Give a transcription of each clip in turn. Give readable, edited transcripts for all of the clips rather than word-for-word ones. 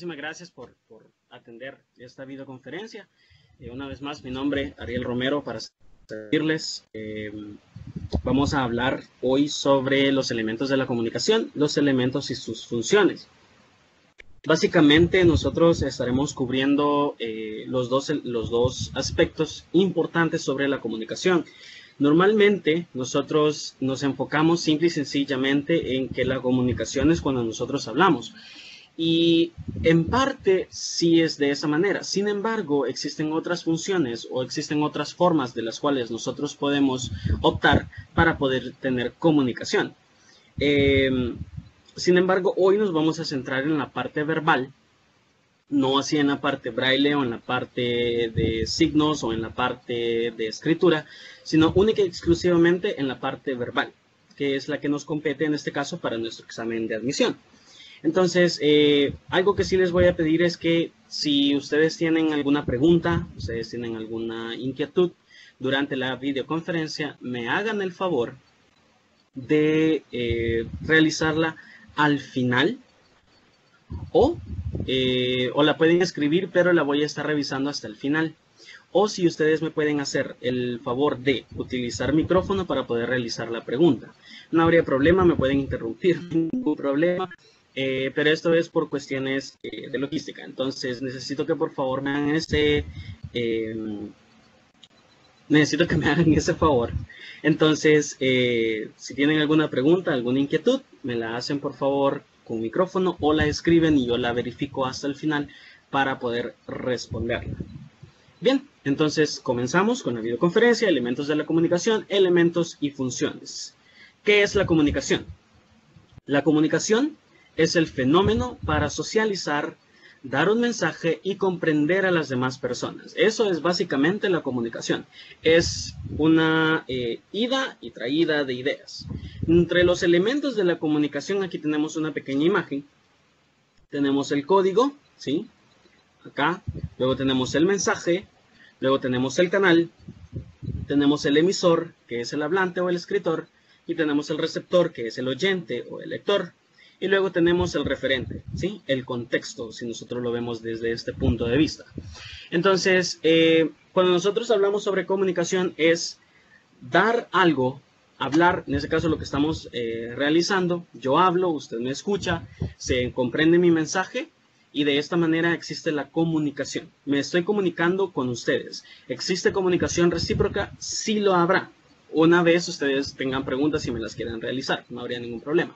muchísimas gracias por atender esta videoconferencia. Una vez más, mi nombre es Ariel Romero para servirles. Vamos a hablar hoy sobre los elementos de la comunicación, los elementos y sus funciones. Básicamente, nosotros estaremos cubriendo los dos aspectos importantes sobre la comunicación. Normalmente, nosotros nos enfocamos simple y sencillamente en que la comunicación es cuando nosotros hablamos. Y en parte sí es de esa manera. Sin embargo, existen otras funciones o existen otras formas de las cuales nosotros podemos optar para poder tener comunicación. Sin embargo, hoy nos vamos a centrar en la parte verbal, no así en la parte braille o en la parte de signos o en la parte de escritura, sino única y exclusivamente en la parte verbal, que es la que nos compete en este caso para nuestro examen de admisión. Entonces, algo que sí les voy a pedir es que si ustedes tienen alguna pregunta, ustedes tienen alguna inquietud durante la videoconferencia, me hagan el favor de realizarla al final o la pueden escribir, pero la voy a estar revisando hasta el final. O si ustedes me pueden hacer el favor de utilizar micrófono para poder realizar la pregunta. No habría problema, me pueden interrumpir, ningún problema. Pero esto es por cuestiones de logística. Entonces necesito que por favor me hagan ese favor. Entonces, si tienen alguna pregunta, alguna inquietud, me la hacen por favor con micrófono o la escriben y yo la verifico hasta el final para poder responderla. Bien, entonces comenzamos con la videoconferencia, elementos de la comunicación, elementos y funciones. ¿Qué es la comunicación? La comunicación es el fenómeno para socializar, dar un mensaje y comprender a las demás personas. Eso es básicamente la comunicación. Es una ida y traída de ideas. Entre los elementos de la comunicación, aquí tenemos una pequeña imagen. Tenemos el código, ¿sí? Acá. Luego tenemos el mensaje. Luego tenemos el canal. Tenemos el emisor, que es el hablante o el escritor. Y tenemos el receptor, que es el oyente o el lector. Y luego tenemos el referente, ¿sí? El contexto, si nosotros lo vemos desde este punto de vista. Entonces, cuando nosotros hablamos sobre comunicación es dar algo, hablar, en este caso lo que estamos realizando. Yo hablo, usted me escucha, se comprende mi mensaje y de esta manera existe la comunicación. Me estoy comunicando con ustedes. ¿Existe comunicación recíproca? Sí lo habrá. Una vez ustedes tengan preguntas y me las quieran realizar, no habría ningún problema.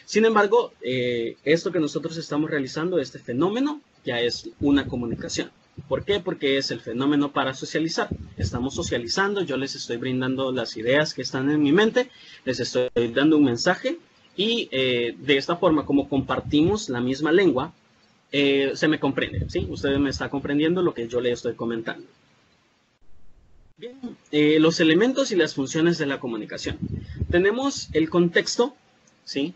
Sin embargo, esto que nosotros estamos realizando, este fenómeno, ya es una comunicación. ¿Por qué? Porque es el fenómeno para socializar. Estamos socializando, yo les estoy brindando las ideas que están en mi mente, les estoy dando un mensaje y de esta forma, como compartimos la misma lengua, se me comprende, ¿sí? Usted me está comprendiendo lo que yo le estoy comentando. Bien, los elementos y las funciones de la comunicación. Tenemos el contexto, ¿sí?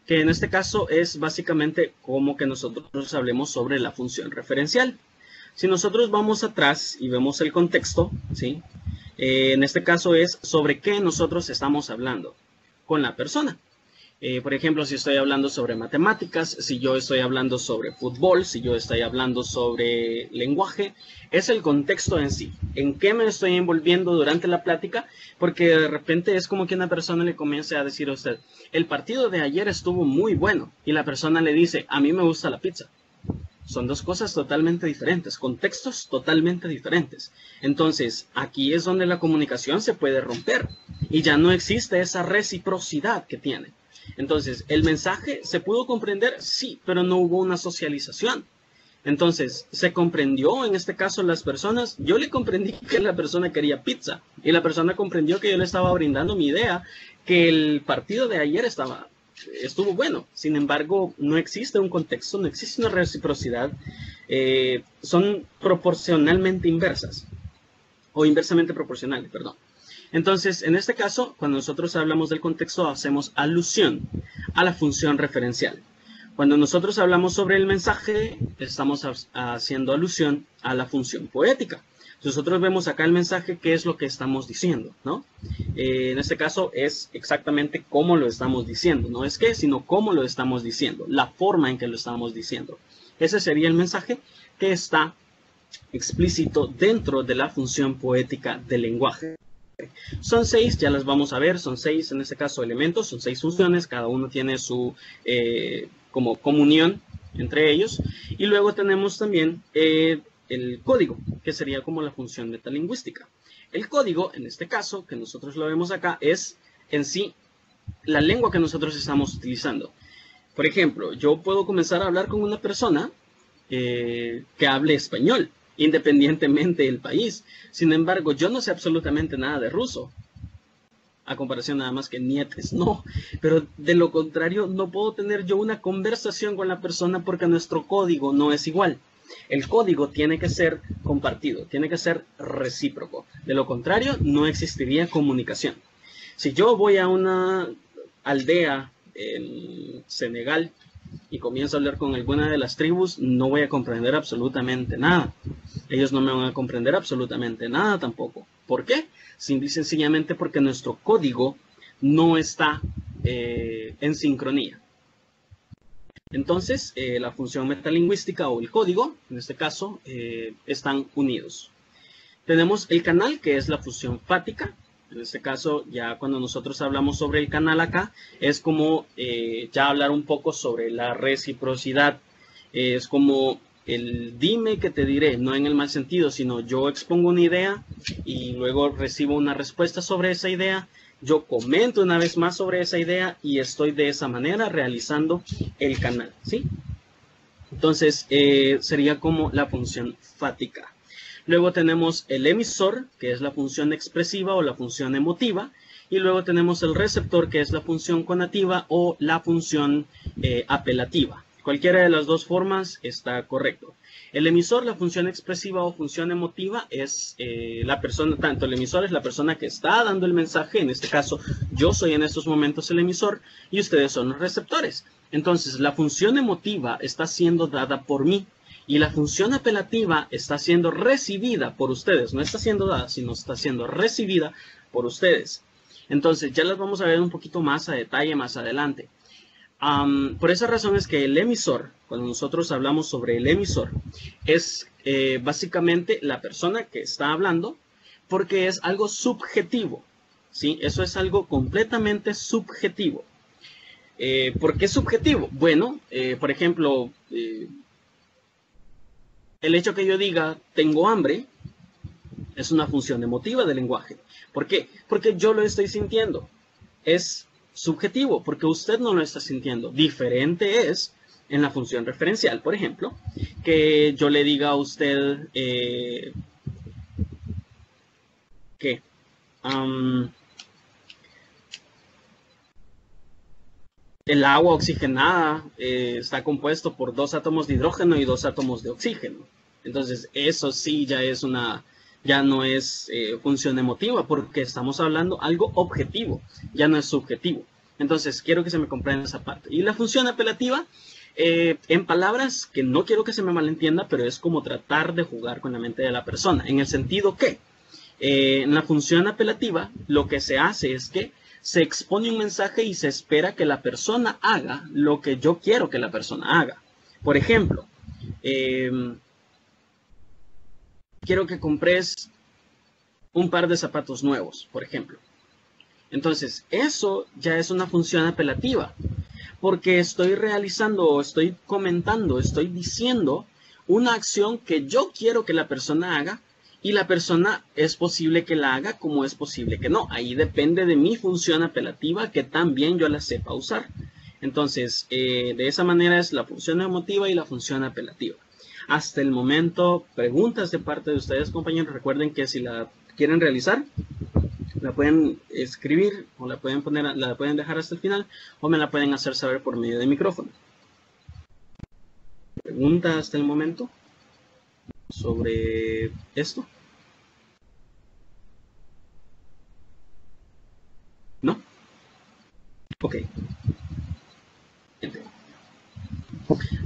Que en este caso es básicamente como que nosotros hablemos sobre la función referencial. Si nosotros vamos atrás y vemos el contexto, ¿sí? En este caso es sobre qué nosotros estamos hablando con la persona. Por ejemplo, si estoy hablando sobre matemáticas, si yo estoy hablando sobre fútbol, si yo estoy hablando sobre lenguaje, es el contexto en sí. ¿En qué me estoy envolviendo durante la plática? Porque de repente es como que una persona le comience a decir a usted, el partido de ayer estuvo muy bueno. Y la persona le dice, a mí me gusta la pizza. Son dos cosas totalmente diferentes, contextos totalmente diferentes. Entonces, aquí es donde la comunicación se puede romper y ya no existe esa reciprocidad que tiene. Entonces, ¿el mensaje se pudo comprender? Sí, pero no hubo una socialización. Entonces, ¿se comprendió en este caso las personas? Yo le comprendí que la persona quería pizza y la persona comprendió que yo le estaba brindando mi idea que el partido de ayer estuvo bueno. Sin embargo, no existe un contexto, no existe una reciprocidad. Son proporcionalmente inversas o inversamente proporcionales, perdón. Entonces, en este caso, cuando nosotros hablamos del contexto, hacemos alusión a la función referencial. Cuando nosotros hablamos sobre el mensaje, estamos haciendo alusión a la función poética. Nosotros vemos acá el mensaje, qué es lo que estamos diciendo, ¿no? En este caso es exactamente cómo lo estamos diciendo. No es qué, sino cómo lo estamos diciendo, la forma en que lo estamos diciendo. Ese sería el mensaje que está explícito dentro de la función poética del lenguaje. Son 6, ya las vamos a ver, son 6 en este caso elementos, son 6 funciones, cada uno tiene su como comunión entre ellos. Y luego tenemos también el código, que sería como la función metalingüística. El código, en este caso, que nosotros lo vemos acá, es en sí la lengua que nosotros estamos utilizando. Por ejemplo, yo puedo comenzar a hablar con una persona que hable español, independientemente del país. Sin embargo, yo no sé absolutamente nada de ruso, a comparación nada más que nietes, no. Pero de lo contrario, no puedo tener yo una conversación con la persona porque nuestro código no es igual. El código tiene que ser compartido, tiene que ser recíproco. De lo contrario, no existiría comunicación. Si yo voy a una aldea en Senegal y comienzo a hablar con alguna de las tribus, no voy a comprender absolutamente nada. Ellos no me van a comprender absolutamente nada tampoco. ¿Por qué? Simple y sencillamente porque nuestro código no está en sincronía. Entonces, la función metalingüística o el código, en este caso, están unidos. Tenemos el canal, que es la función fática. En este caso, ya cuando nosotros hablamos sobre el canal acá, es como ya hablar un poco sobre la reciprocidad. Es como el dime que te diré, no en el mal sentido, sino yo expongo una idea y luego recibo una respuesta sobre esa idea. Yo comento una vez más sobre esa idea y estoy de esa manera realizando el canal, ¿sí? Entonces, sería como la función fática. Luego tenemos el emisor, que es la función expresiva o la función emotiva. Y luego tenemos el receptor, que es la función conativa o la función apelativa. Cualquiera de las dos formas está correcto. El emisor, la función expresiva o función emotiva, es la persona, tanto el emisor es la persona que está dando el mensaje, en este caso yo soy en estos momentos el emisor y ustedes son los receptores. Entonces la función emotiva está siendo dada por mí y la función apelativa está siendo recibida por ustedes. No está siendo dada, sino está siendo recibida por ustedes. Entonces ya las vamos a ver un poquito más a detalle más adelante. Por esa razón es que el emisor, cuando nosotros hablamos sobre el emisor, es básicamente la persona que está hablando, porque es algo subjetivo, ¿sí? Eso es algo completamente subjetivo. ¿Por qué subjetivo? Bueno, por ejemplo, el hecho que yo diga tengo hambre es una función emotiva del lenguaje. ¿Por qué? Porque yo lo estoy sintiendo. Es subjetivo, porque usted no lo está sintiendo. Diferente es en la función referencial, por ejemplo, que yo le diga a usted que el agua oxigenada está compuesto por 2 átomos de hidrógeno y 2 átomos de oxígeno. Entonces, eso sí ya no es función emotiva, porque estamos hablando algo objetivo, ya no es subjetivo. Entonces, quiero que se me comprenda esa parte. Y la función apelativa, en palabras que no quiero que se me malentienda, pero es como tratar de jugar con la mente de la persona, en el sentido que en la función apelativa lo que se hace es que se expone un mensaje y se espera que la persona haga lo que yo quiero que la persona haga. Por ejemplo, quiero que compres un par de zapatos nuevos, por ejemplo. Entonces, eso ya es una función apelativa, porque estoy realizando o estoy comentando, estoy diciendo una acción que yo quiero que la persona haga y la persona es posible que la haga como es posible que no. Ahí depende de mi función apelativa que también yo la sepa usar. Entonces, de esa manera es la función emotiva y la función apelativa. Hasta el momento, preguntas de parte de ustedes, compañeros. Recuerden que si la quieren realizar, la pueden escribir o la pueden dejar hasta el final o me la pueden hacer saber por medio de micrófono. ¿Pregunta hasta el momento sobre esto? ¿No? Ok.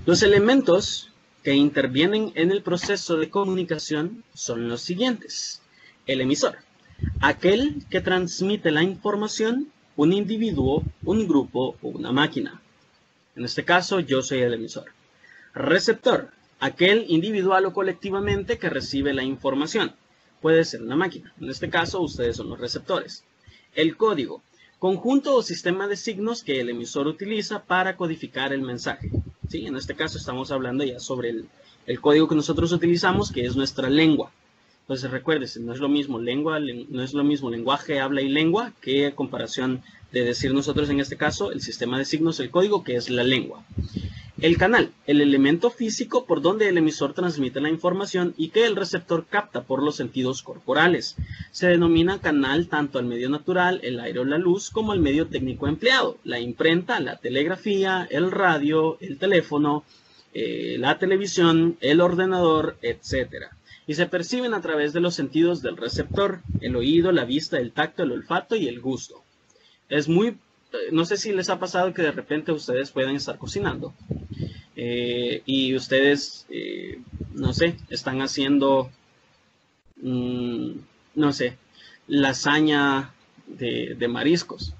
Los elementos que intervienen en el proceso de comunicación son los siguientes. El emisor. Aquel que transmite la información, un individuo, un grupo o una máquina. En este caso, yo soy el emisor. Receptor, aquel individual o colectivamente que recibe la información. Puede ser una máquina. En este caso, ustedes son los receptores. El código, conjunto o sistema de signos que el emisor utiliza para codificar el mensaje. ¿Sí? En este caso estamos hablando ya sobre el código que nosotros utilizamos, que es nuestra lengua. Entonces recuérdense, no es lo mismo lenguaje, habla y lengua, que a comparación de decir nosotros en este caso el sistema de signos, el código, que es la lengua. El canal, el elemento físico por donde el emisor transmite la información y que el receptor capta por los sentidos corporales. Se denomina canal tanto al medio natural, el aire o la luz, como al medio técnico empleado, la imprenta, la telegrafía, el radio, el teléfono, la televisión, el ordenador, etc. Y se perciben a través de los sentidos del receptor, el oído, la vista, el tacto, el olfato y el gusto. No sé si les ha pasado que de repente ustedes pueden estar cocinando y ustedes, no sé, están haciendo, no sé, lasaña de mariscos.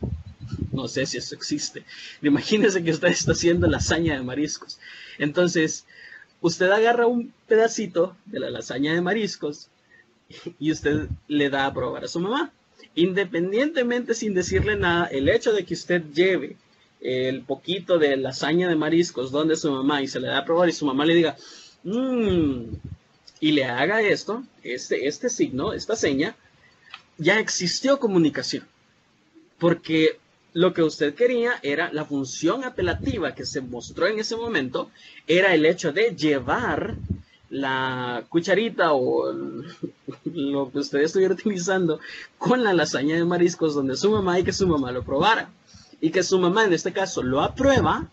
No sé si eso existe. Imagínense que usted está haciendo lasaña de mariscos. Entonces, usted agarra un pedacito de la lasaña de mariscos y usted le da a probar a su mamá. Independientemente, sin decirle nada, el hecho de que usted lleve el poquito de lasaña de mariscos donde su mamá y se le da a probar y su mamá le diga, y le haga esto, este signo, esta seña, ya existió comunicación. Porque lo que usted quería era la función apelativa que se mostró en ese momento, era el hecho de llevar la cucharita o lo que usted estuviera utilizando con la lasaña de mariscos donde su mamá y que su mamá lo probara. Y que su mamá en este caso lo aprueba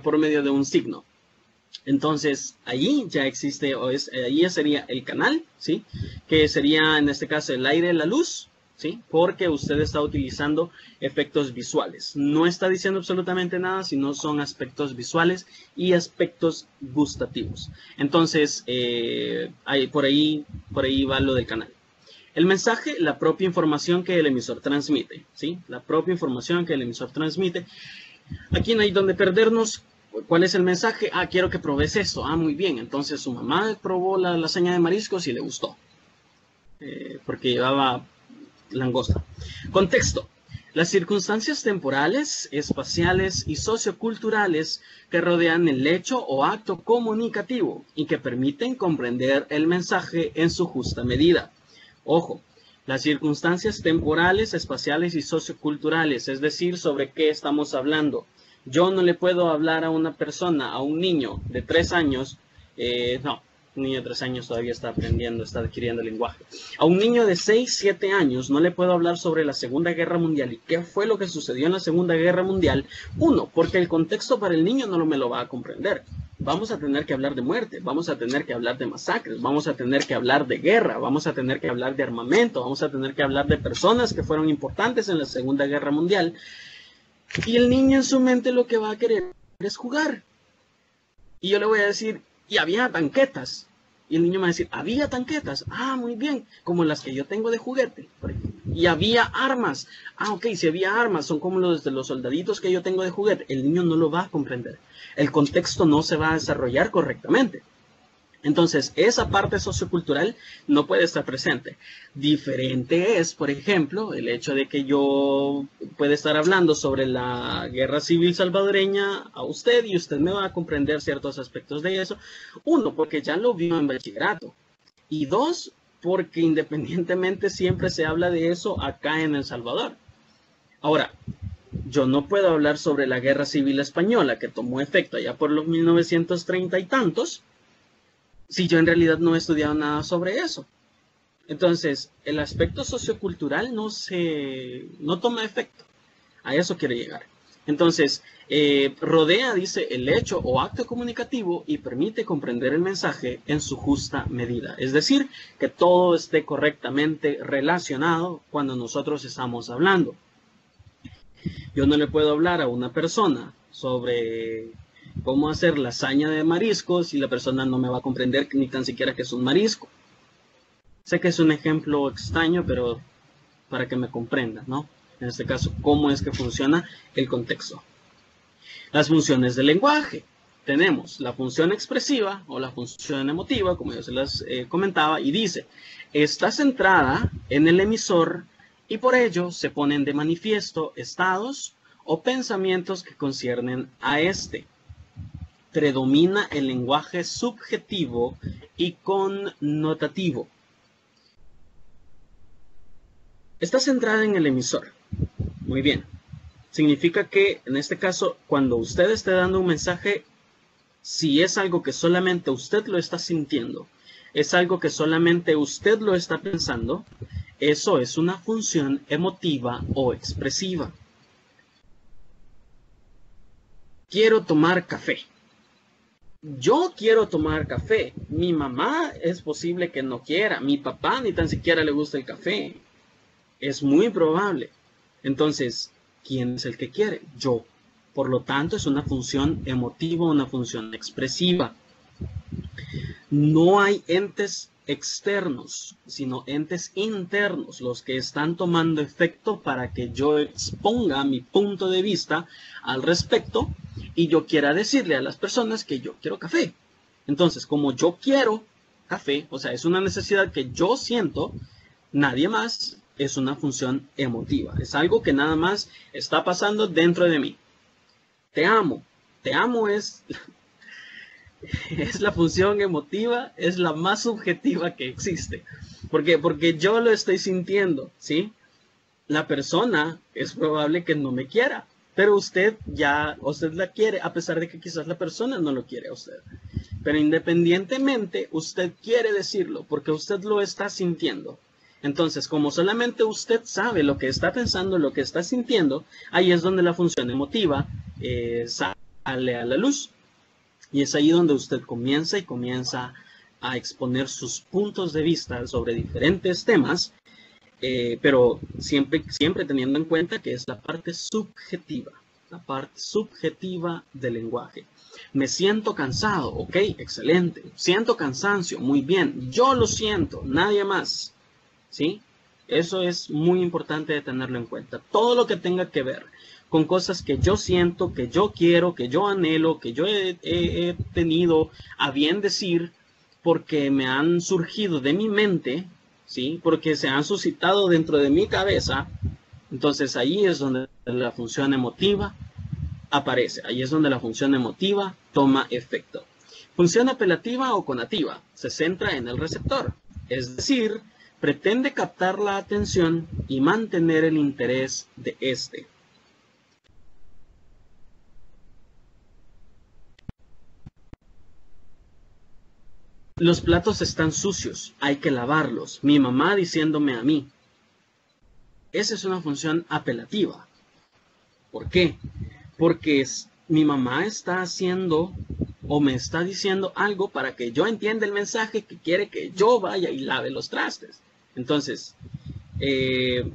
por medio de un signo. Entonces allí ya existe, allí sería el canal, ¿sí? Que sería en este caso el aire, la luz, ¿sí? Porque usted está utilizando efectos visuales. No está diciendo absolutamente nada, sino son aspectos visuales y aspectos gustativos. Entonces, por ahí va lo del canal. El mensaje, la propia información que el emisor transmite, ¿sí? La propia información que el emisor transmite. Aquí no hay donde perdernos. ¿Cuál es el mensaje? Quiero que pruebes esto. Muy bien. Entonces su mamá probó la lasaña de mariscos y le gustó. Porque llevaba langosta. Contexto. Las circunstancias temporales, espaciales y socioculturales que rodean el hecho o acto comunicativo y que permiten comprender el mensaje en su justa medida. Ojo, las circunstancias temporales, espaciales y socioculturales, es decir, sobre qué estamos hablando. Yo no le puedo hablar a una persona, a un niño de 3 años, un niño de 3 años todavía está aprendiendo, está adquiriendo el lenguaje. A un niño de 6, 7 años no le puedo hablar sobre la Segunda Guerra Mundial y qué fue lo que sucedió en la Segunda Guerra Mundial. Uno, porque el contexto para el niño no me lo va a comprender. Vamos a tener que hablar de muerte, vamos a tener que hablar de masacres, vamos a tener que hablar de guerra, vamos a tener que hablar de armamento, vamos a tener que hablar de personas que fueron importantes en la Segunda Guerra Mundial. Y el niño en su mente lo que va a querer es jugar. Y yo le voy a decir, y había tanquetas. Y el niño me va a decir, ¿había tanquetas? Muy bien, como las que yo tengo de juguete, por ejemplo. Y había armas. Ok, si había armas, son como los de los soldaditos que yo tengo de juguete. El niño no lo va a comprender. El contexto no se va a desarrollar correctamente. Entonces, esa parte sociocultural no puede estar presente. Diferente es, por ejemplo, el hecho de que yo pueda estar hablando sobre la guerra civil salvadoreña a usted y usted me va a comprender ciertos aspectos de eso. Uno, porque ya lo vio en bachillerato. Y dos, porque independientemente siempre se habla de eso acá en El Salvador. Ahora, yo no puedo hablar sobre la guerra civil española que tomó efecto allá por los 1930 y tantos, si yo en realidad no he estudiado nada sobre eso. Entonces, el aspecto sociocultural no toma efecto. A eso quiero llegar. Entonces, rodea, dice, el hecho o acto comunicativo y permite comprender el mensaje en su justa medida. Es decir, que todo esté correctamente relacionado cuando nosotros estamos hablando. Yo no le puedo hablar a una persona sobre cómo hacer lasaña de mariscos y la persona no me va a comprender ni tan siquiera que es un marisco. Sé que es un ejemplo extraño, pero para que me comprenda, ¿no? En este caso, cómo es que funciona el contexto. Las funciones del lenguaje. tenemos la función expresiva o la función emotiva, como yo se las comentaba, y dice, está centrada en el emisor y por ello se ponen de manifiesto estados o pensamientos que conciernen a este. Predomina el lenguaje subjetivo y connotativo. Está centrada en el emisor. Muy bien. Significa que, en este caso, cuando usted esté dando un mensaje, si es algo que solamente usted lo está sintiendo, es algo que solamente usted lo está pensando, eso es una función emotiva o expresiva. Quiero tomar café. Yo quiero tomar café. Mi mamá es posible que no quiera. Mi papá ni tan siquiera le gusta el café. Es muy probable. Entonces, ¿quién es el que quiere? Yo. Por lo tanto, es una función emotiva, una función expresiva. No hay entes externos, sino entes internos, los que están tomando efecto para que yo exponga mi punto de vista al respecto y yo quiera decirle a las personas que yo quiero café. Entonces, como yo quiero café, o sea, es una necesidad que yo siento, nadie más, es una función emotiva. Es algo que nada más está pasando dentro de mí. Te amo. Te amo es la función emotiva, es la más subjetiva que existe. Porque yo lo estoy sintiendo, ¿sí? La persona es probable que no me quiera, pero usted la quiere, a pesar de que quizás la persona no lo quiere a usted. Pero independientemente, usted quiere decirlo, porque usted lo está sintiendo. Entonces, como solamente usted sabe lo que está pensando, lo que está sintiendo, ahí es donde la función emotiva sale a la luz. Y es ahí donde usted comienza a exponer sus puntos de vista sobre diferentes temas, pero siempre teniendo en cuenta que es la parte subjetiva del lenguaje. Me siento cansado, ok, excelente. Siento cansancio, muy bien. Yo lo siento, nadie más, ¿sí? Eso es muy importante de tenerlo en cuenta. Todo lo que tenga que ver con cosas que yo siento, que yo quiero, que yo anhelo, que yo he tenido a bien decir, porque me han surgido de mi mente, ¿sí? Porque se han suscitado dentro de mi cabeza. Entonces ahí es donde la función emotiva aparece. Ahí es donde la función emotiva toma efecto. Función apelativa o conativa se centra en el receptor, es decir, pretende captar la atención y mantener el interés de éste. Los platos están sucios, hay que lavarlos. Mi mamá diciéndome a mí. Esa es una función apelativa. ¿Por qué? Porque mi mamá está haciendo o me está diciendo algo para que yo entienda el mensaje que quiere que yo vaya y lave los trastes. Entonces, ese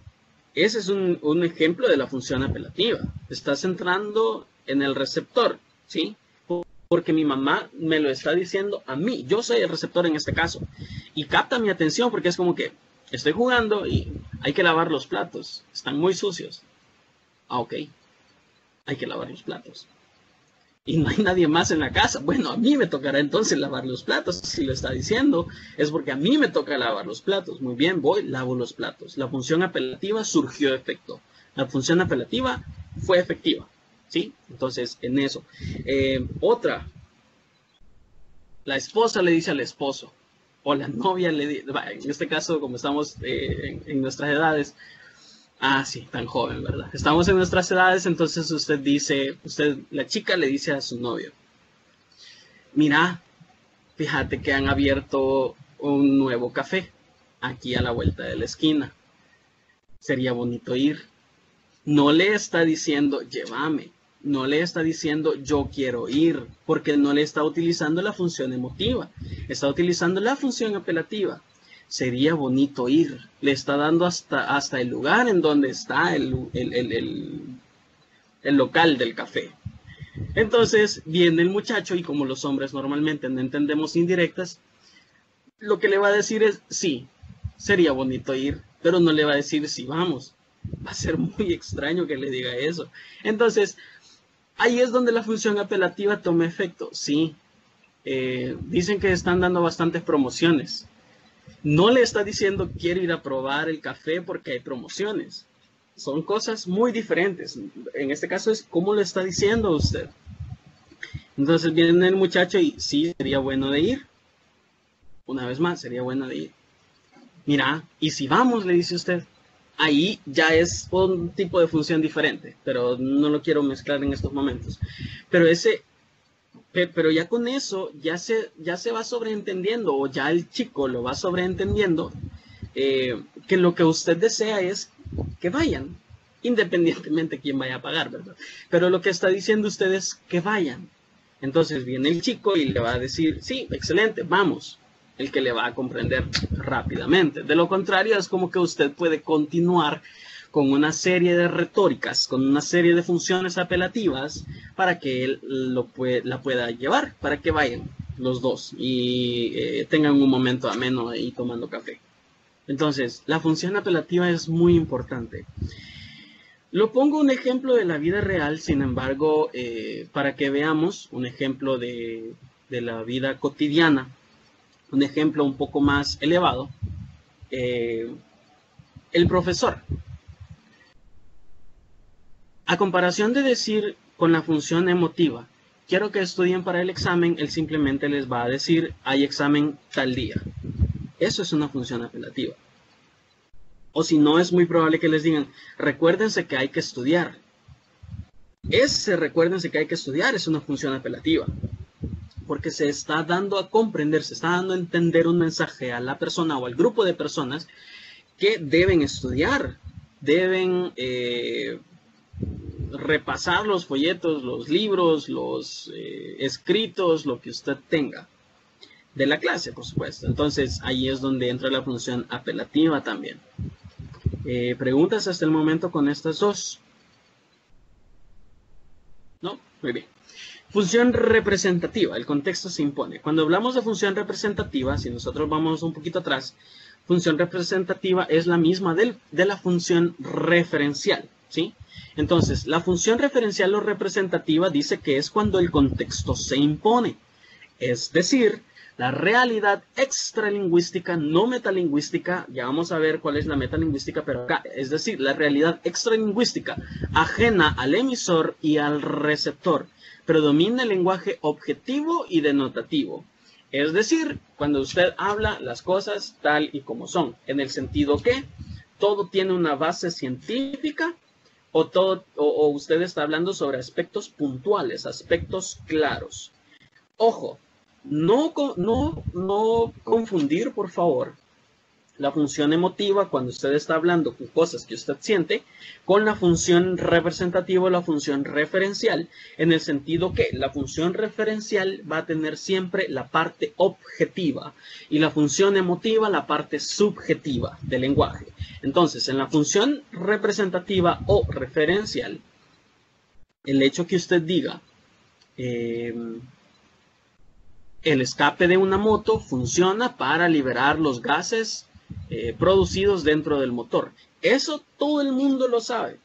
es un ejemplo de la función apelativa. Está centrando en el receptor, ¿sí? Porque mi mamá me lo está diciendo a mí. Yo soy el receptor en este caso. Y capta mi atención porque es como que estoy jugando y hay que lavar los platos. Están muy sucios. Ah, ok. Hay que lavar los platos. Y no hay nadie más en la casa. Bueno, a mí me tocará entonces lavar los platos. Si lo está diciendo, es porque a mí me toca lavar los platos. Muy bien, voy, lavo los platos. La función apelativa surgió efecto. La función apelativa fue efectiva. ¿Sí? Entonces, en eso. Otra. La esposa le dice al esposo. O la novia le dice. En este caso, como estamos en nuestras edades. Ah, sí, tan joven, ¿verdad? Estamos en nuestras edades, entonces la chica le dice a su novio. Mira, fíjate que han abierto un nuevo café aquí a la vuelta de la esquina. Sería bonito ir. No le está diciendo, llévame. No le está diciendo, yo quiero ir. Porque no le está utilizando la función emotiva. Está utilizando la función apelativa. Sería bonito ir. Le está dando hasta el lugar en donde está el local del café. Entonces viene el muchacho y como los hombres normalmente no entendemos indirectas, lo que le va a decir es, sí, sería bonito ir, pero no le va a decir, sí, vamos. Va a ser muy extraño que le diga eso. Entonces, Ahí es donde la función apelativa toma efecto. Sí, dicen que están dando bastantes promociones. No le está diciendo quiero ir a probar el café porque hay promociones. Son cosas muy diferentes. En este caso es cómo lo está diciendo usted. Entonces viene el muchacho y sí, sería bueno de ir. Una vez más, sería bueno de ir. Mira, y si vamos, le dice usted. Ahí ya es un tipo de función diferente, pero no lo quiero mezclar en estos momentos. Pero ya con eso ya se va sobreentendiendo, o ya el chico lo va sobreentendiendo, que lo que usted desea es que vayan, independientemente de quién vaya a pagar, ¿verdad? Pero lo que está diciendo usted es que vayan. Entonces viene el chico y le va a decir, sí, excelente, vamos. El que le va a comprender rápidamente. De lo contrario, es como que usted puede continuar con una serie de retóricas, con una serie de funciones apelativas para que él la pueda llevar, para que vayan los dos y tengan un momento ameno ahí tomando café. Entonces, la función apelativa es muy importante. Lo pongo un ejemplo de la vida real, sin embargo, para que veamos un ejemplo de la vida cotidiana. Un ejemplo un poco más elevado, el profesor. A comparación de decir con la función emotiva, quiero que estudien para el examen, él simplemente les va a decir, hay examen tal día. Eso es una función apelativa. O si no, es muy probable que les digan, recuérdense que hay que estudiar. Recuérdense que hay que estudiar es una función apelativa. Porque se está dando a comprender, se está dando a entender un mensaje a la persona o al grupo de personas que deben estudiar, deben repasar los folletos, los libros, los escritos, lo que usted tenga de la clase, por supuesto. Entonces, ahí es donde entra la función apelativa también. ¿Preguntas hasta el momento con estas dos? ¿No? Muy bien. Función representativa, el contexto se impone. Cuando hablamos de función representativa, si nosotros vamos un poquito atrás, función representativa es la misma de la función referencial, ¿sí? Entonces, la función referencial o representativa dice que es cuando el contexto se impone. Es decir, la realidad extralingüística, no metalingüística, ya vamos a ver cuál es la metalingüística, pero acá, es decir, la realidad extralingüística, ajena al emisor y al receptor, predomina el lenguaje objetivo y denotativo. Es decir, cuando usted habla las cosas tal y como son, en el sentido que todo tiene una base científica o usted está hablando sobre aspectos puntuales, aspectos claros. Ojo, no confundir, por favor, la función emotiva cuando usted está hablando con cosas que usted siente con la función representativa o la función referencial, en el sentido que la función referencial va a tener siempre la parte objetiva y la función emotiva la parte subjetiva del lenguaje. Entonces, en la función representativa o referencial, el hecho que usted diga el escape de una moto funciona para liberar los gases producidos dentro del motor. Eso todo el mundo lo sabe.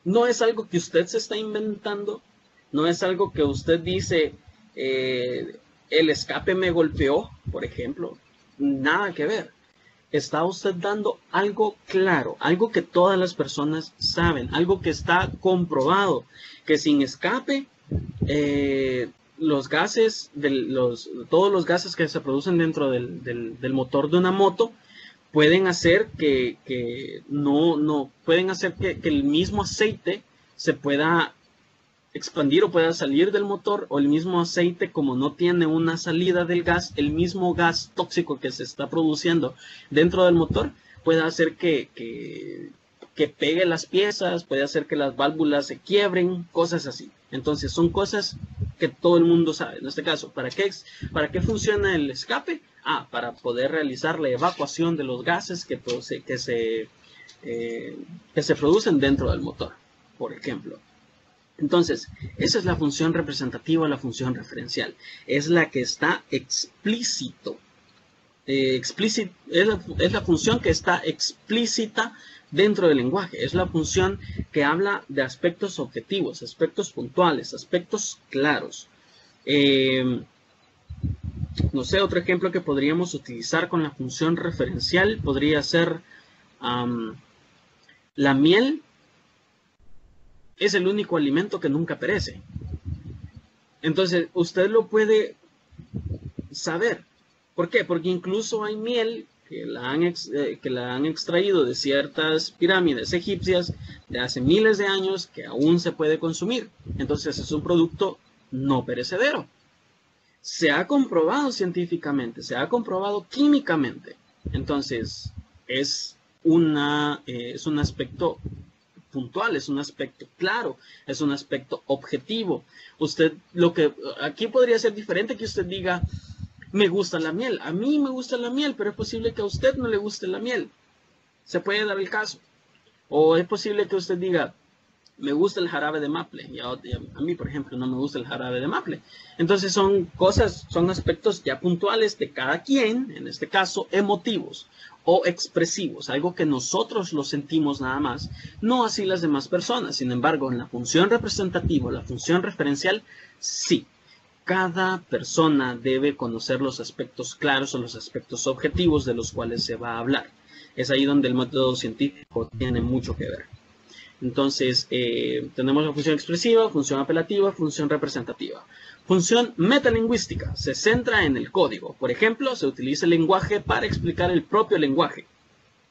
No es algo que usted se está inventando. No es algo que usted dice, el escape me golpeó, por ejemplo. Nada que ver. Está usted dando algo claro, algo que todas las personas saben, algo que está comprobado, que sin escape, los gases, todos los gases que se producen dentro del motor de una moto pueden hacer que el mismo aceite se pueda expandir o pueda salir del motor, o el mismo aceite, como no tiene una salida del gas, el mismo gas tóxico que se está produciendo dentro del motor puede hacer que pegue las piezas, puede hacer que las válvulas se quiebren, cosas así. Entonces son cosas que todo el mundo sabe. En este caso, ¿para qué funciona el escape? Para poder realizar la evacuación de los gases que se producen dentro del motor, por ejemplo. Entonces, esa es la función representativa, la función referencial. Es la que está explícito es la función que está explícita dentro del lenguaje. Es la función que habla de aspectos objetivos, aspectos puntuales, aspectos claros. No sé, otro ejemplo que podríamos utilizar con la función referencial podría ser la miel es el único alimento que nunca perece. Entonces, usted lo puede saber. ¿Por qué? Porque incluso hay miel que la han extraído de ciertas pirámides egipcias de hace miles de años que aún se puede consumir. Entonces, es un producto no perecedero. Se ha comprobado científicamente, se ha comprobado químicamente. Entonces, es un aspecto puntual, es un aspecto claro, es un aspecto objetivo. Aquí podría ser diferente que usted diga, me gusta la miel. A mí me gusta la miel, pero es posible que a usted no le guste la miel. Se puede dar el caso. O es posible que usted diga, me gusta el jarabe de maple. Y a mí, por ejemplo, no me gusta el jarabe de maple. Entonces son aspectos ya puntuales de cada quien, en este caso emotivos o expresivos, algo que nosotros lo sentimos nada más, no así las demás personas. Sin embargo, en la función representativa, la función referencial, sí. Cada persona debe conocer los aspectos claros o los aspectos objetivos de los cuales se va a hablar. Es ahí donde el método científico tiene mucho que ver. Entonces, tenemos la función expresiva, función apelativa, función representativa. Función metalingüística se centra en el código. Por ejemplo, se utiliza el lenguaje para explicar el propio lenguaje.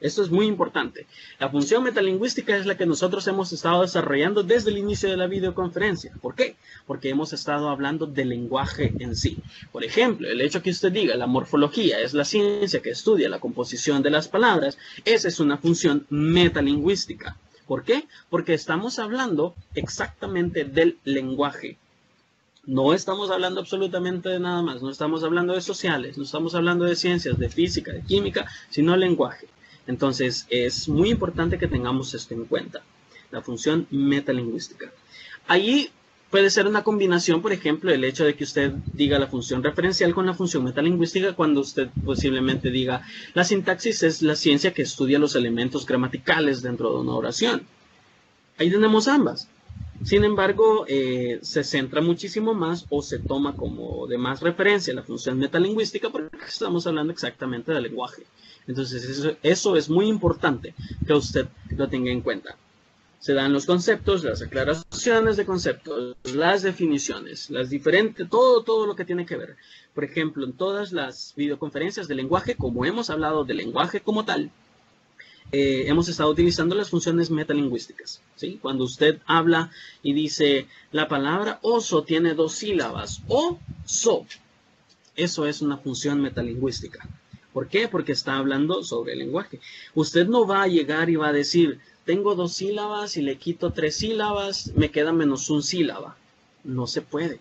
Esto es muy importante. La función metalingüística es la que nosotros hemos estado desarrollando desde el inicio de la videoconferencia. ¿Por qué? Porque hemos estado hablando del lenguaje en sí. Por ejemplo, el hecho que usted diga la morfología es la ciencia que estudia la composición de las palabras, esa es una función metalingüística. ¿Por qué? Porque estamos hablando exactamente del lenguaje. No estamos hablando absolutamente de nada más. No estamos hablando de sociales, no estamos hablando de ciencias, de física, de química, sino el lenguaje. Entonces, es muy importante que tengamos esto en cuenta. La función metalingüística. Allí puede ser una combinación, por ejemplo, el hecho de que usted diga la función referencial con la función metalingüística cuando usted posiblemente diga la sintaxis es la ciencia que estudia los elementos gramaticales dentro de una oración. Ahí tenemos ambas. Sin embargo, se centra muchísimo más o se toma como de más referencia la función metalingüística porque estamos hablando exactamente del lenguaje. Entonces, eso es muy importante que usted lo tenga en cuenta. Se dan los conceptos, las aclaraciones de conceptos, las definiciones, todo lo que tiene que ver. Por ejemplo, en todas las videoconferencias de lenguaje, como hemos hablado del lenguaje como tal, hemos estado utilizando las funciones metalingüísticas, ¿sí? Cuando usted habla y dice la palabra oso tiene 2 sílabas, o-so, eso es una función metalingüística. ¿Por qué? Porque está hablando sobre el lenguaje. Usted no va a llegar y va a decir, tengo 2 sílabas y le quito 3 sílabas, me queda menos 1 sílaba. No se puede.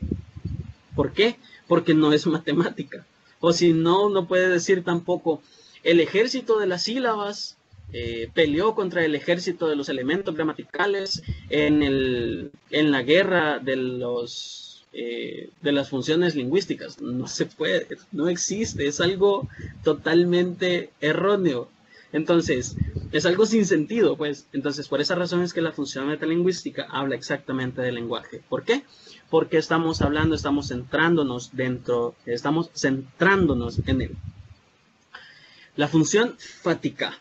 ¿Por qué? Porque no es matemática. O si no, no puede decir tampoco, el ejército de las sílabas peleó contra el ejército de los elementos gramaticales en la guerra de las funciones lingüísticas. No se puede, no existe, es algo totalmente erróneo. Entonces, es algo sin sentido, pues. Entonces, por esa razón es que la función metalingüística habla exactamente del lenguaje. ¿Por qué? Porque estamos centrándonos en él. La función fática.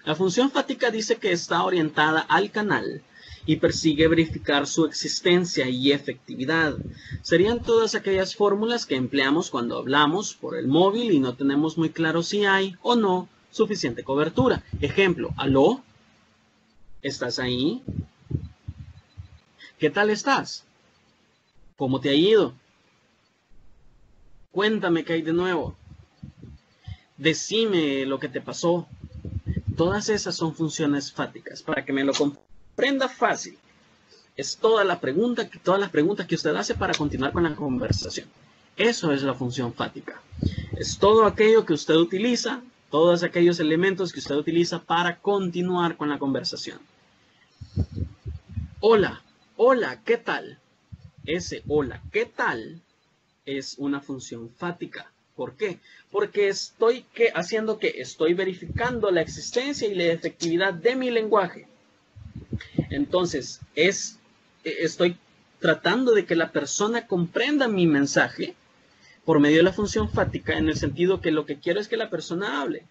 La función fática dice que está orientada al canal y persigue verificar su existencia y efectividad. Serían todas aquellas fórmulas que empleamos cuando hablamos por el móvil y no tenemos muy claro si hay o no suficiente cobertura. Ejemplo, ¿aló? ¿Estás ahí? ¿Qué tal estás? ¿Cómo te ha ido? Cuéntame qué hay de nuevo. Decime lo que te pasó. Todas esas son funciones fáticas. Para que me lo comprenda fácil, es todas las preguntas que usted hace para continuar con la conversación. Eso es la función fática. Es todo aquello que usted utiliza, todos aquellos elementos que usted utiliza para continuar con la conversación. Hola, hola, ¿qué tal? Ese hola, ¿qué tal? Es una función fática. ¿Por qué? Porque estoy estoy verificando la existencia y la efectividad de mi lenguaje. Entonces, estoy tratando de que la persona comprenda mi mensaje por medio de la función fática, en el sentido que lo que quiero es que la persona hable.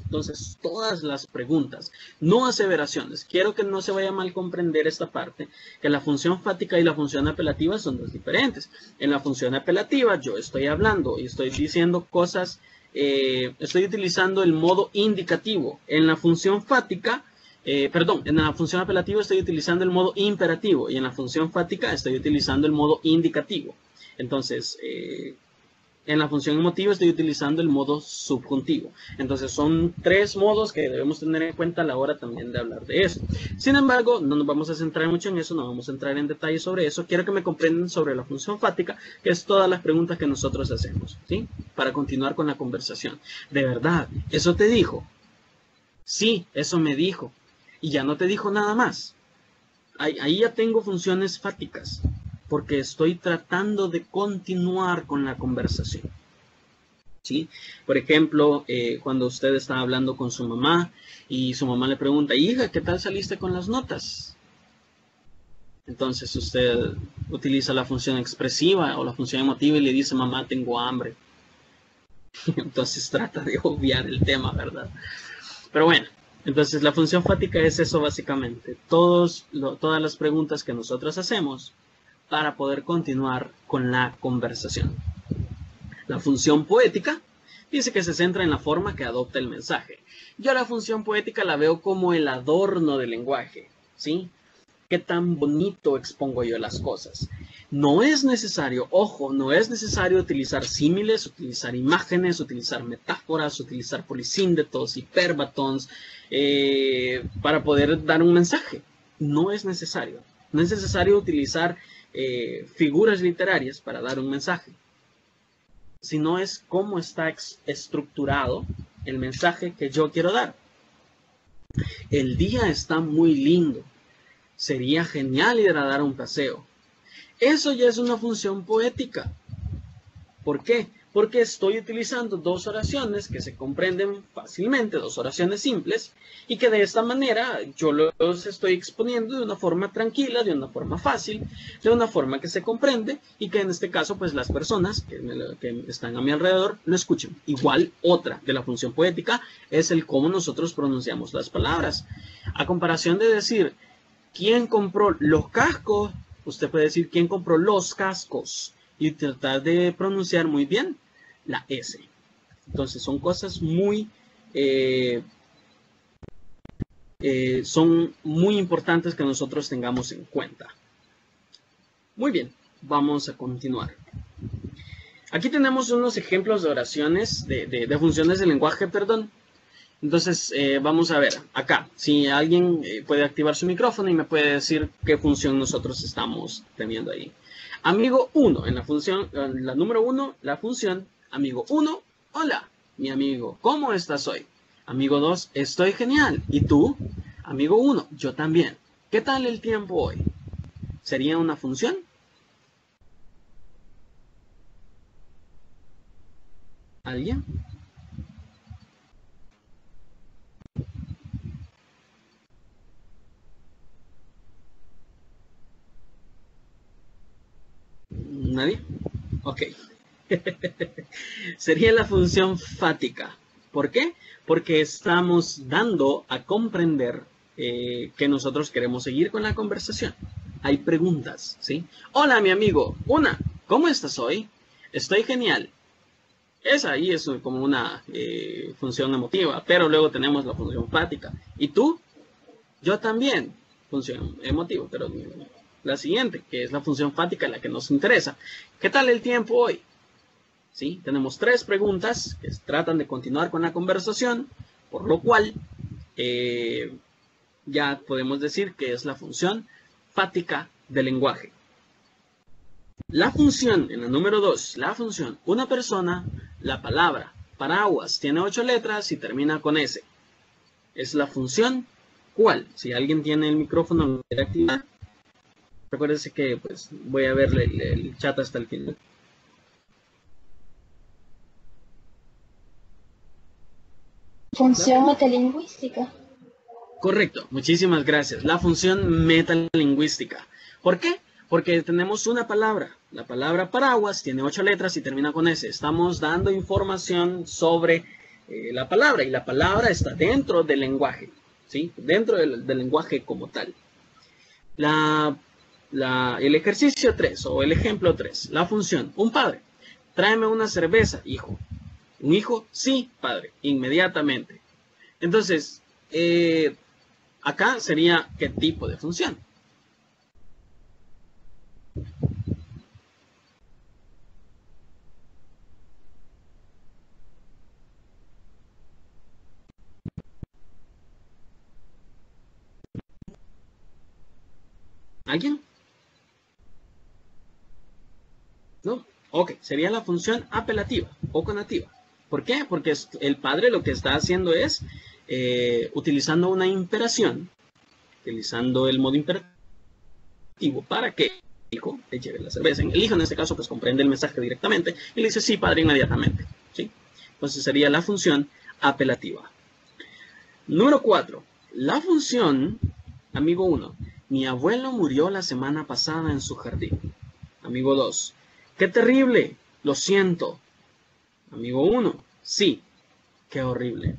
Entonces, todas las preguntas, no aseveraciones. Quiero que no se vaya a mal comprender esta parte, que la función fática y la función apelativa son dos diferentes. En la función apelativa yo estoy hablando y estoy diciendo cosas, estoy utilizando el modo indicativo. En la función fática, en la función apelativa estoy utilizando el modo imperativo y en la función fática estoy utilizando el modo indicativo. Entonces, en la función emotiva estoy utilizando el modo subjuntivo. Entonces son tres modos que debemos tener en cuenta a la hora también de hablar de eso. Sin embargo, no nos vamos a centrar mucho en eso, no vamos a entrar en detalle sobre eso. Quiero que me comprendan sobre la función fática, que es todas las preguntas que nosotros hacemos, ¿sí? Para continuar con la conversación. ¿De verdad? ¿Eso te dijo? Sí, eso me dijo. Y ya no te dijo nada más. Ahí ya tengo funciones fáticas, porque estoy tratando de continuar con la conversación, ¿sí? Por ejemplo, cuando usted está hablando con su mamá y su mamá le pregunta, hija, ¿qué tal saliste con las notas? Entonces usted utiliza la función expresiva o la función emotiva y le dice, mamá, tengo hambre. Entonces trata de obviar el tema, ¿verdad? Pero bueno, entonces la función fática es eso básicamente. Todas las preguntas que nosotros hacemos para poder continuar con la conversación. La función poética dice que se centra en la forma que adopta el mensaje. Yo la función poética la veo como el adorno del lenguaje, ¿sí? Qué tan bonito expongo yo las cosas. No es necesario, ojo, no es necesario utilizar símiles, utilizar imágenes, utilizar metáforas, utilizar polisíndetos, hipérbatons, para poder dar un mensaje. No es necesario. No es necesario utilizar figuras literarias para dar un mensaje, sino es cómo está estructurado el mensaje que yo quiero dar. El día está muy lindo. Sería genial ir a dar un paseo. Eso ya es una función poética. ¿Por qué? Porque estoy utilizando dos oraciones que se comprenden fácilmente, dos oraciones simples, y que de esta manera yo los estoy exponiendo de una forma tranquila, de una forma fácil, de una forma que se comprende, y que en este caso pues las personas que están a mi alrededor lo escuchen. Igual otra de la función poética es el cómo nosotros pronunciamos las palabras. A comparación de decir, ¿quién compró los cascos? Usted puede decir, ¿quién compró los cascos? Y tratar de pronunciar muy bien la S. Entonces son cosas son muy importantes que nosotros tengamos en cuenta. Muy bien, vamos a continuar. Aquí tenemos unos ejemplos de oraciones, de funciones del lenguaje, perdón. Entonces, vamos a ver acá, si alguien puede activar su micrófono y me puede decir qué función nosotros estamos teniendo ahí. Amigo 1, en la función, la número 1, la función, amigo 1, hola, mi amigo, ¿cómo estás hoy? Amigo 2, estoy genial, ¿y tú? Amigo 1, yo también, ¿qué tal el tiempo hoy? ¿Sería una función? ¿Alguien? ¿Nadie? Ok. Sería la función fática. ¿Por qué? Porque estamos dando a comprender que nosotros queremos seguir con la conversación. Hay preguntas, ¿sí? Hola, mi amigo. Una, ¿cómo estás hoy? Estoy genial. Esa ahí es como una función emotiva, pero luego tenemos la función fática. ¿Y tú? Yo también. Función emotiva, pero la siguiente, que es la función fática, la que nos interesa. ¿Qué tal el tiempo hoy? ¿Sí? Tenemos tres preguntas que tratan de continuar con la conversación, por lo cual ya podemos decir que es la función fática del lenguaje. La función, en la número 2, la función una persona, la palabra paraguas tiene 8 letras y termina con S. Es la función ¿cuál? Si alguien tiene el micrófono, lo quiere activar. Recuérdense que pues, voy a verle el chat hasta el final. Función metalingüística. Correcto, muchísimas gracias. La función metalingüística. ¿Por qué? Porque tenemos una palabra. La palabra paraguas tiene 8 letras y termina con S. Estamos dando información sobre la palabra y la palabra está dentro del lenguaje, ¿sí? Dentro del lenguaje como tal. El ejercicio 3 o el ejemplo 3. La función, un padre. Tráeme una cerveza, hijo. ¿Un hijo? Sí, padre, inmediatamente. Entonces, acá sería qué tipo de función. ¿Alguien? ¿No? Ok, sería la función apelativa o conativa. ¿Por qué? Porque el padre lo que está haciendo es utilizando una imperación, utilizando el modo imperativo para que el hijo le lleve la cerveza. El hijo en este caso pues comprende el mensaje directamente y le dice sí, padre, inmediatamente. ¿Sí? Entonces sería la función apelativa. Número 4. La función, amigo 1. Mi abuelo murió la semana pasada en su jardín. Amigo 2. ¡Qué terrible! Lo siento. Amigo 1. Sí. ¡Qué horrible!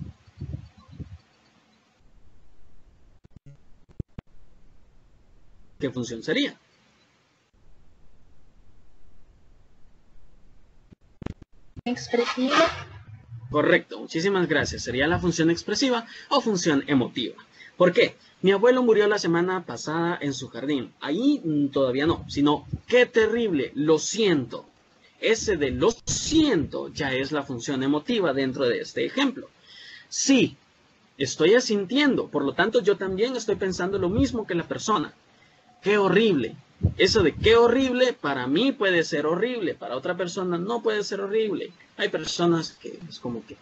¿Qué función sería? Expresiva. Correcto. Muchísimas gracias. Sería la función expresiva o función emotiva. ¿Por qué? Mi abuelo murió la semana pasada en su jardín. Ahí todavía no, sino ¡qué terrible! Lo siento. Ese de lo siento ya es la función emotiva dentro de este ejemplo. Sí, estoy asintiendo, por lo tanto yo también estoy pensando lo mismo que la persona. ¡Qué horrible! Eso de qué horrible para mí puede ser horrible, para otra persona no puede ser horrible. Hay personas que es como que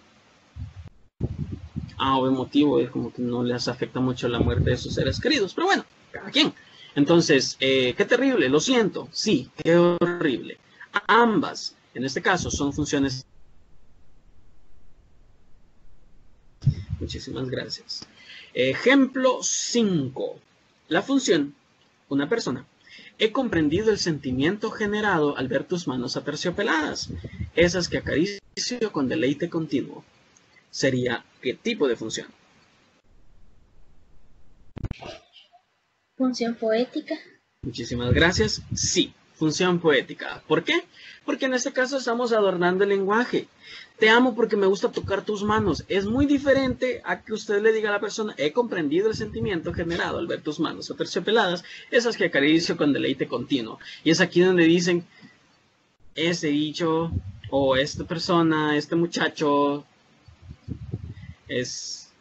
o emotivo, es como que no les afecta mucho la muerte de sus seres queridos, pero bueno, cada quien. Entonces, qué terrible, lo siento, sí, qué horrible. Ambas, en este caso, son funciones. Muchísimas gracias. Ejemplo 5. La función, una persona. He comprendido el sentimiento generado al ver tus manos aterciopeladas, esas que acaricio con deleite continuo. Sería, ¿qué tipo de función? Función poética. Muchísimas gracias. Sí, función poética. ¿Por qué? Porque en este caso estamos adornando el lenguaje. Te amo porque me gusta tocar tus manos. Es muy diferente a que usted le diga a la persona, he comprendido el sentimiento generado al ver tus manos aterciopeladas, esas que acaricio con deleite continuo. Y es aquí donde dicen, ese dicho, o esta persona, este muchacho, es...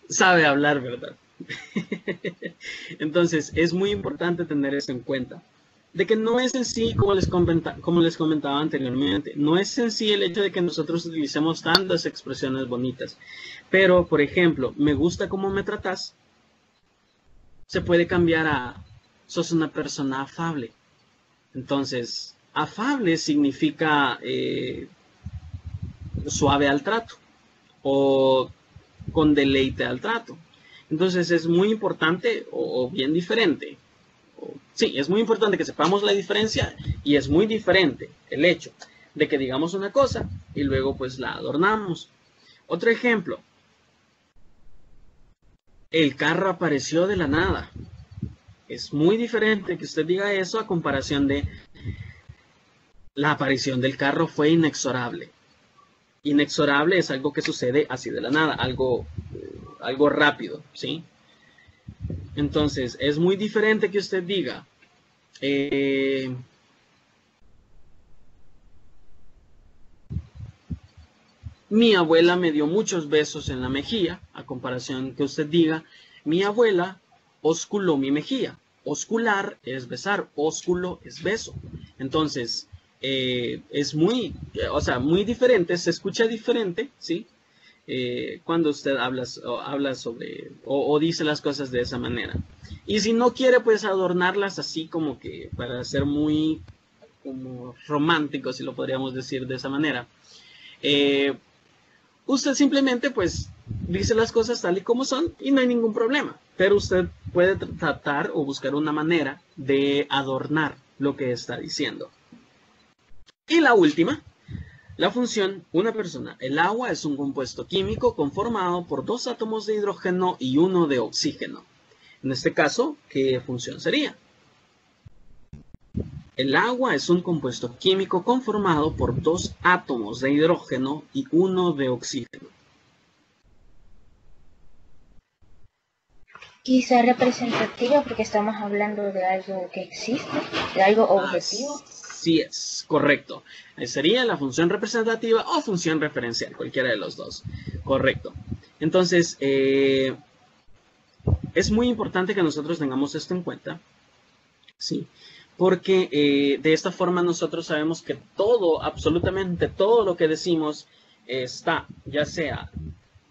sabe hablar, ¿verdad? Entonces, es muy importante tener eso en cuenta. De que no es en sí, como les comentaba anteriormente, no es en sí el hecho de que nosotros utilicemos tantas expresiones bonitas. Pero, por ejemplo, me gusta cómo me tratas, se puede cambiar a, sos una persona afable. Entonces, afable significa suave al trato o con deleite al trato. Entonces es muy importante o bien diferente. Sí, es muy importante que sepamos la diferencia y es muy diferente el hecho de que digamos una cosa y luego pues la adornamos. Otro ejemplo. El carro apareció de la nada. Es muy diferente que usted diga eso a comparación de la aparición del carro fue inexorable. Inexorable es algo que sucede así de la nada, algo rápido, ¿sí? Entonces, es muy diferente que usted diga, mi abuela me dio muchos besos en la mejilla, a comparación que usted diga, mi abuela osculó mi mejilla. Oscular es besar, ósculo es beso. Entonces, es muy, muy diferente, se escucha diferente, ¿sí? Cuando usted habla sobre o dice las cosas de esa manera. Y si no quiere, pues adornarlas así como que para ser muy como romántico, si lo podríamos decir de esa manera. usted simplemente pues dice las cosas tal y como son y no hay ningún problema. Pero usted puede tratar o buscar una manera de adornar lo que está diciendo. Y la última, la función, una persona. El agua es un compuesto químico conformado por 2 átomos de hidrógeno y 1 de oxígeno. En este caso, ¿qué función sería? El agua es un compuesto químico conformado por 2 átomos de hidrógeno y 1 de oxígeno. Quizá representativa porque estamos hablando de algo que existe, de algo objetivo. Así es, correcto. Sería la función representativa o función referencial, cualquiera de los dos. Correcto. Entonces, es muy importante que nosotros tengamos esto en cuenta, ¿sí? Porque de esta forma nosotros sabemos que todo, absolutamente todo lo que decimos está, ya sea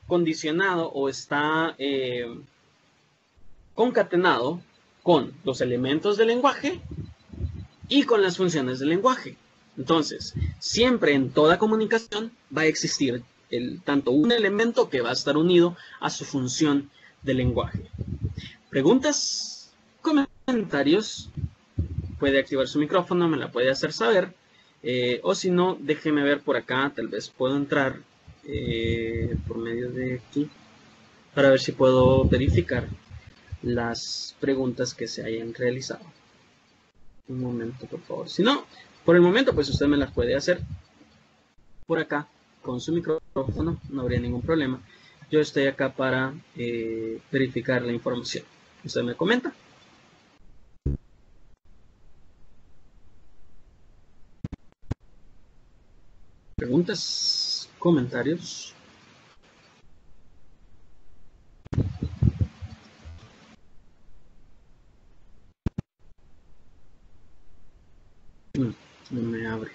condicionado o está concatenado con los elementos del lenguaje y con las funciones del lenguaje. Entonces, siempre en toda comunicación va a existir tanto un elemento que va a estar unido a su función del lenguaje. ¿Preguntas? ¿Comentarios? Puede activar su micrófono, me la puede hacer saber. O si no, déjeme ver por acá, tal vez puedo entrar por medio de aquí para ver si puedo verificar las preguntas que se hayan realizado. Un momento, por favor. Si no, por el momento, pues usted me las puede hacer por acá con su micrófono, no habría ningún problema. Yo estoy acá para verificar la información. Usted me comenta. Preguntas, comentarios. No me abre.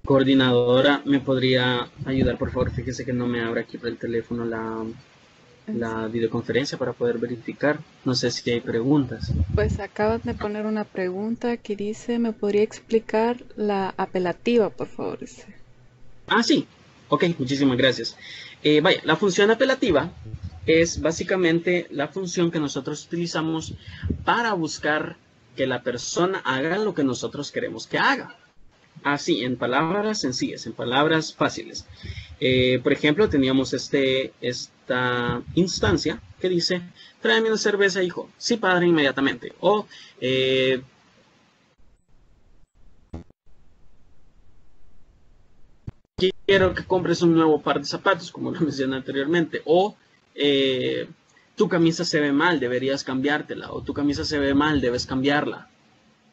Coordinadora, ¿me podría ayudar, por favor? Fíjese que no me abre aquí por el teléfono la videoconferencia para poder verificar. No sé si hay preguntas. Pues acabas de poner una pregunta que dice, ¿me podría explicar la apelativa, por favor? Ah, sí. Ok, muchísimas gracias. Vaya, la función apelativa es básicamente la función que nosotros utilizamos para buscar que la persona haga lo que nosotros queremos que haga. Así, en palabras sencillas, en palabras fáciles. Por ejemplo, teníamos esta instancia que dice, tráeme una cerveza, hijo. Sí, padre, inmediatamente. O, quiero que compres un nuevo par de zapatos, como lo mencioné anteriormente. O, tu camisa se ve mal, deberías cambiártela. O tu camisa se ve mal, debes cambiarla.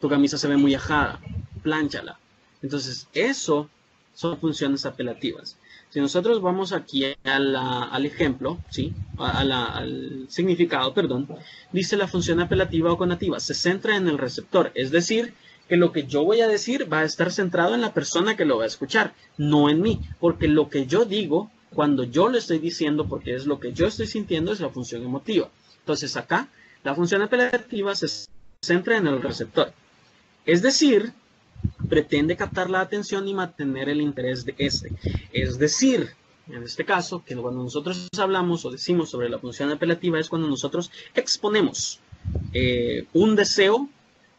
Tu camisa se ve muy ajada, plánchala. Entonces, eso son funciones apelativas. Si nosotros vamos aquí al ejemplo, ¿sí? Al significado, perdón, dice la función apelativa o conativa, se centra en el receptor, es decir, que lo que yo voy a decir va a estar centrado en la persona que lo va a escuchar, no en mí, porque lo que yo digo, cuando yo lo estoy diciendo, porque es lo que yo estoy sintiendo, es la función emotiva. Entonces acá, la función apelativa se centra en el receptor, es decir, pretende captar la atención y mantener el interés de este. Es decir, en este caso, que cuando nosotros hablamos o decimos sobre la función apelativa es cuando nosotros exponemos un deseo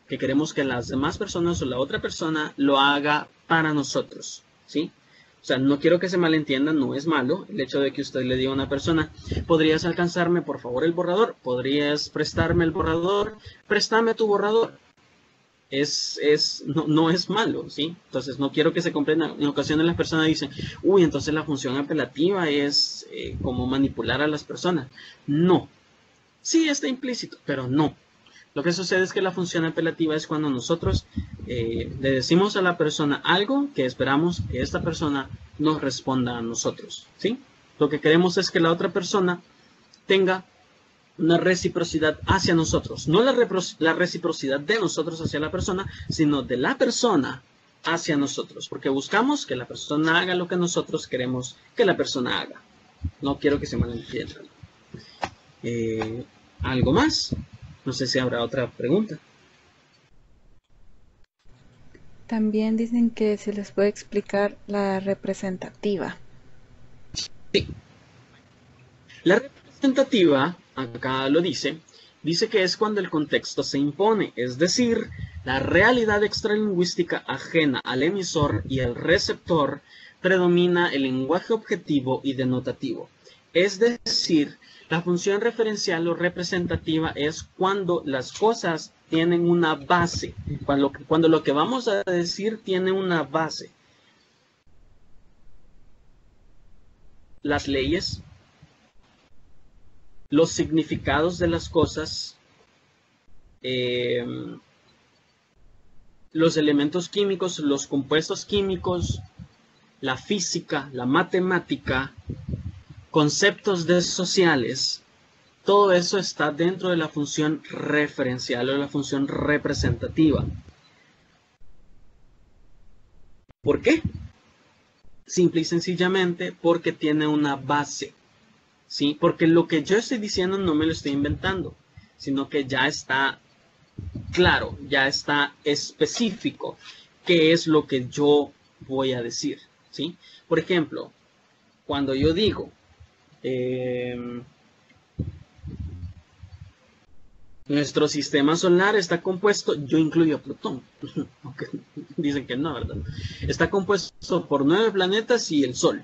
que queremos que las demás personas o la otra persona lo haga para nosotros, ¿sí? O sea, no quiero que se malentienda, no es malo el hecho de que usted le diga a una persona, ¿podrías alcanzarme por favor el borrador? ¿Podrías prestarme el borrador? Préstame tu borrador. No es malo, ¿sí? Entonces no quiero que se comprenda. En ocasiones las personas dicen, uy, entonces la función apelativa es como manipular a las personas. No. Sí está implícito, pero no. Lo que sucede es que la función apelativa es cuando nosotros le decimos a la persona algo que esperamos que esta persona nos responda a nosotros, ¿sí? Lo que queremos es que la otra persona tenga una reciprocidad hacia nosotros. No la reciprocidad de nosotros hacia la persona, sino de la persona hacia nosotros. Porque buscamos que la persona haga lo que nosotros queremos que la persona haga. No quiero que se malentiendan. ¿Algo más? No sé si habrá otra pregunta. También dicen que se les puede explicar la representativa. Sí. La representativa, acá lo dice que es cuando el contexto se impone, es decir, la realidad extralingüística ajena al emisor y al receptor predomina el lenguaje objetivo y denotativo. Es decir, la función referencial o representativa es cuando las cosas tienen una base, cuando lo que vamos a decir tiene una base. Las leyes, los significados de las cosas, los elementos químicos, los compuestos químicos, la física, la matemática, conceptos sociales, todo eso está dentro de la función referencial o la función representativa. ¿Por qué? Simple y sencillamente porque tiene una base, ¿sí? Porque lo que yo estoy diciendo no me lo estoy inventando, sino que ya está claro, ya está específico qué es lo que yo voy a decir, ¿sí? Por ejemplo, cuando yo digo nuestro sistema solar está compuesto, yo incluyo a Plutón, aunque dicen que no, ¿verdad? Está compuesto por 9 planetas y el Sol.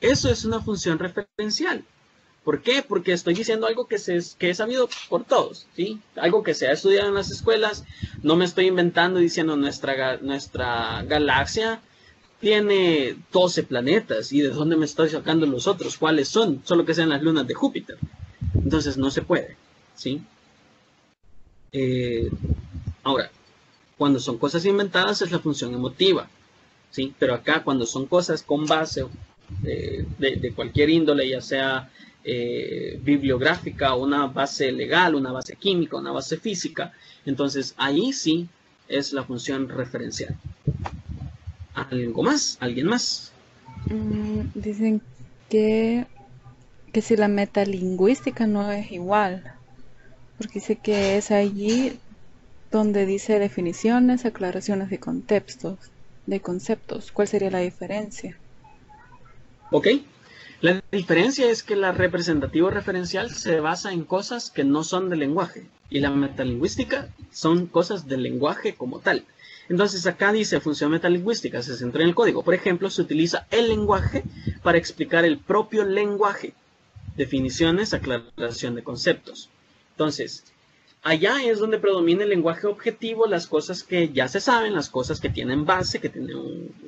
Eso es una función referencial. ¿Por qué? Porque estoy diciendo algo que es sabido por todos, ¿sí? Algo que se ha estudiado en las escuelas. No me estoy inventando diciendo nuestra galaxia tiene 12 planetas. ¿Y de dónde me estoy sacando los otros? ¿Cuáles son? Solo que sean las lunas de Júpiter. Entonces no se puede, ¿sí? Ahora, cuando son cosas inventadas es la función emotiva, ¿sí? Pero acá cuando son cosas con base de cualquier índole, ya sea bibliográfica, una base legal, una base química, una base física, entonces ahí sí es la función referencial. ¿Algo más? ¿Alguien más? Dicen que si la metalingüística no es igual, porque dice que es allí donde dice definiciones, aclaraciones de conceptos. ¿Cuál sería la diferencia? Ok. La diferencia es que la representativo referencial se basa en cosas que no son del lenguaje y la metalingüística son cosas del lenguaje como tal. Entonces acá dice función metalingüística, se centra en el código. Por ejemplo, se utiliza el lenguaje para explicar el propio lenguaje. Definiciones, aclaración de conceptos. Entonces, allá es donde predomina el lenguaje objetivo, las cosas que ya se saben, las cosas que tienen base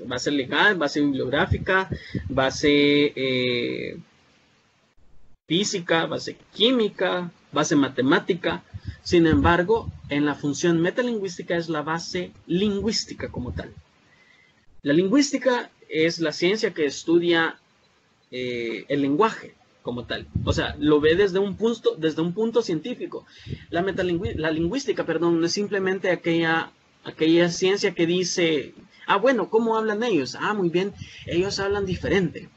base legal, base bibliográfica, base física, base química, base matemática. Sin embargo, en la función metalingüística es la base lingüística como tal. La lingüística es la ciencia que estudia el lenguaje como tal, o sea, lo ve desde un punto científico. La lingüística, perdón, no es simplemente aquella ciencia que dice, bueno, ¿cómo hablan ellos? Muy bien, ellos hablan diferente,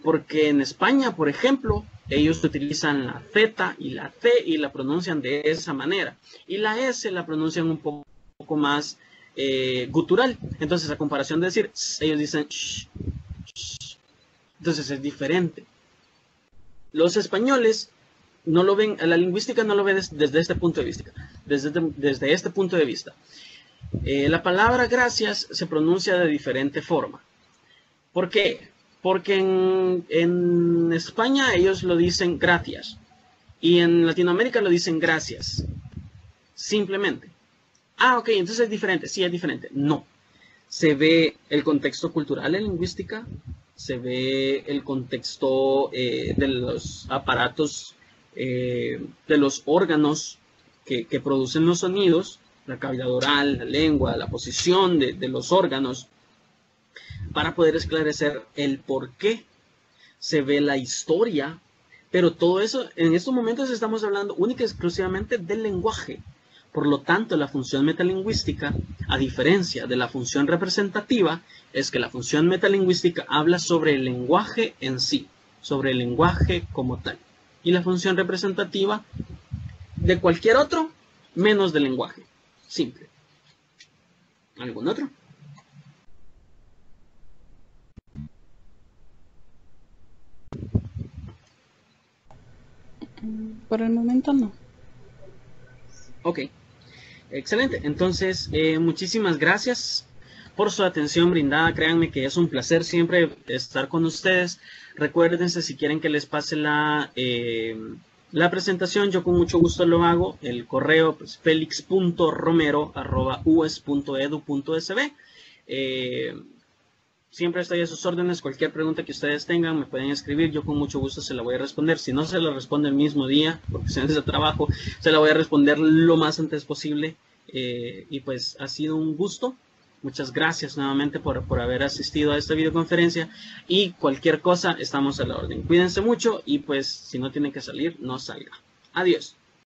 porque en España, por ejemplo, ellos utilizan la Z y la T y la pronuncian de esa manera, y la S la pronuncian un poco más gutural. Entonces, a comparación de decir, ellos dicen sh, sh. Entonces es diferente. Los españoles no lo ven, la lingüística no lo ve desde este punto de vista. Desde este punto de vista. La palabra gracias se pronuncia de diferente forma. ¿Por qué? Porque en España ellos lo dicen gracias. Y en Latinoamérica lo dicen gracias. Simplemente. Ok, entonces es diferente. Sí, es diferente. No. Se ve el contexto cultural en lingüística. Se ve el contexto de los aparatos, de los órganos que producen los sonidos, la cavidad oral, la lengua, la posición de los órganos, para poder esclarecer el por qué. Se ve la historia, pero todo eso, en estos momentos estamos hablando única y exclusivamente del lenguaje. Por lo tanto, la función metalingüística, a diferencia de la función representativa, es que la función metalingüística habla sobre el lenguaje en sí, sobre el lenguaje como tal. Y la función representativa, de cualquier otro, menos del lenguaje. Simple. ¿Algún otro? por el momento no. Ok, excelente. Entonces, muchísimas gracias por su atención brindada. Créanme que es un placer siempre estar con ustedes. Recuérdense, si quieren que les pase la presentación, yo con mucho gusto lo hago. El correo, pues, felix.romero@us.edu.sb. Siempre estoy a sus órdenes. Cualquier pregunta que ustedes tengan me pueden escribir. Yo con mucho gusto se la voy a responder. Si no se la responde el mismo día, porque se hace trabajo, se la voy a responder lo más antes posible. Y pues ha sido un gusto. Muchas gracias nuevamente por haber asistido a esta videoconferencia. Y cualquier cosa, estamos a la orden. Cuídense mucho y pues si no tienen que salir, no salga. Adiós.